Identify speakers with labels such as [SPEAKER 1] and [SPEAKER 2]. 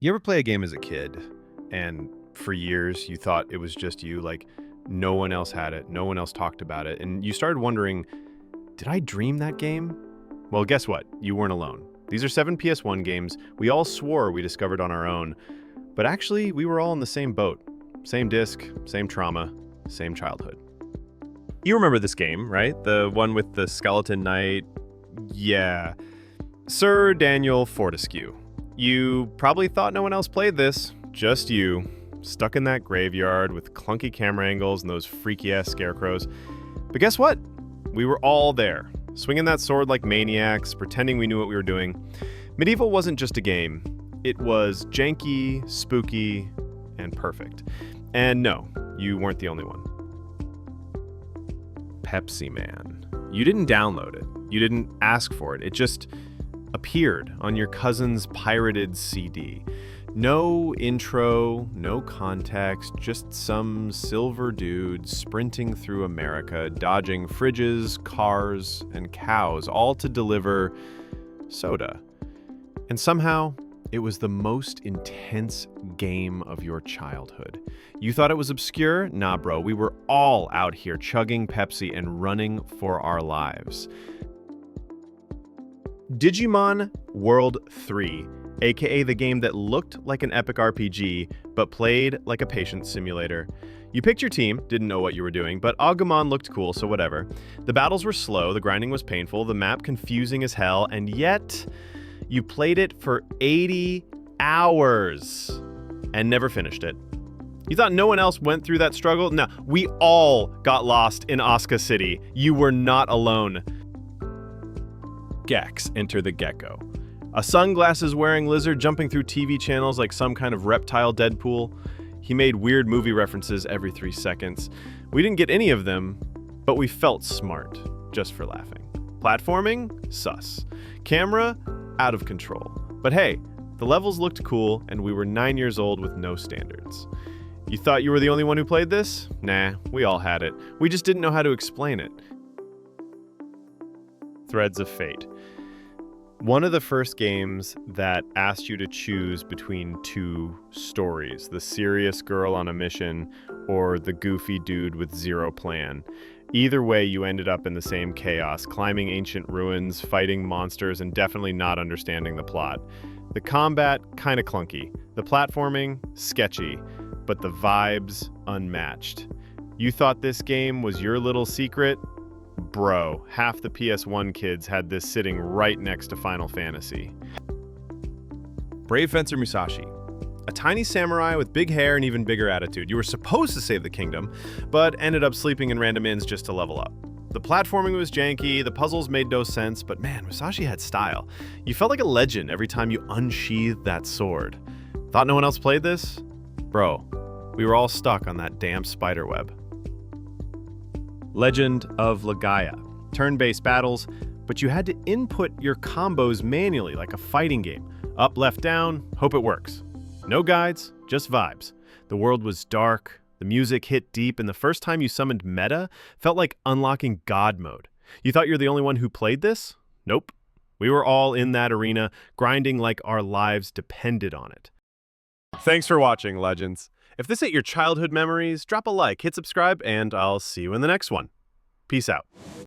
[SPEAKER 1] You ever play a game as a kid and for years you thought it was just you, like no one else had it, no one else talked about it, and you started wondering, did I dream that game? Well, guess what? You weren't alone. These are 7 PS1 games we all swore we discovered on our own, but actually we were all in the same boat. Same disc, same trauma, same childhood. You remember this game, right? The one with the skeleton knight? Yeah. Sir Daniel Fortescue. You probably thought no one else played this, just you, stuck in that graveyard with clunky camera angles and those freaky-ass scarecrows. But guess what? We were all there, swinging that sword like maniacs, pretending we knew what we were doing. Medieval wasn't just a game. It was janky, spooky, and perfect. And no, you weren't the only one. Pepsiman. You didn't download it. You didn't ask for it. It just appeared on your cousin's pirated CD. No intro, no context, just some silver dude sprinting through America, dodging fridges, cars, and cows, all to deliver soda. And somehow, it was the most intense game of your childhood. You thought it was obscure? Nah, bro, we were all out here chugging Pepsi and running for our lives. Digimon World 3, aka the game that looked like an epic RPG, but played like a patient simulator. You picked your team, didn't know what you were doing, but Agumon looked cool, so whatever. The battles were slow, the grinding was painful, the map confusing as hell, and yet you played it for 80 hours and never finished it. You thought no one else went through that struggle? No, we all got lost in Asuka City. You were not alone. Gex, enter the gecko. A sunglasses-wearing lizard jumping through TV channels like some kind of reptile Deadpool. He made weird movie references every 3 seconds. We didn't get any of them, but we felt smart, just for laughing. Platforming? Sus. Camera? Out of control. But hey, the levels looked cool, and we were 9 years old with no standards. You thought you were the only one who played this? Nah, we all had it. We just didn't know how to explain it. Threads of Fate. One of the first games that asked you to choose between two stories, the serious girl on a mission or the goofy dude with zero plan. Either way, you ended up in the same chaos, climbing ancient ruins, fighting monsters, and definitely not understanding the plot. The combat, kinda clunky. The platforming, sketchy. But the vibes, unmatched. You thought this game was your little secret? Bro, half the PS1 kids had this sitting right next to Final Fantasy. Brave Fencer Musashi. A tiny samurai with big hair and even bigger attitude. You were supposed to save the kingdom, but ended up sleeping in random inns just to level up. The platforming was janky, the puzzles made no sense, but man, Musashi had style. You felt like a legend every time you unsheathed that sword. Thought no one else played this? Bro, we were all stuck on that damn spiderweb. Legend of Legaia. Turn-based battles, but you had to input your combos manually like a fighting game. Up, left, down, hope it works. No guides, just vibes. The world was dark, the music hit deep, and the first time you summoned meta felt like unlocking God mode. You thought you were the only one who played this? Nope. We were all in that arena, grinding like our lives depended on it. Thanks for watching, Legends. If this ate your childhood memories, drop a like, hit subscribe, and I'll see you in the next one. Peace out.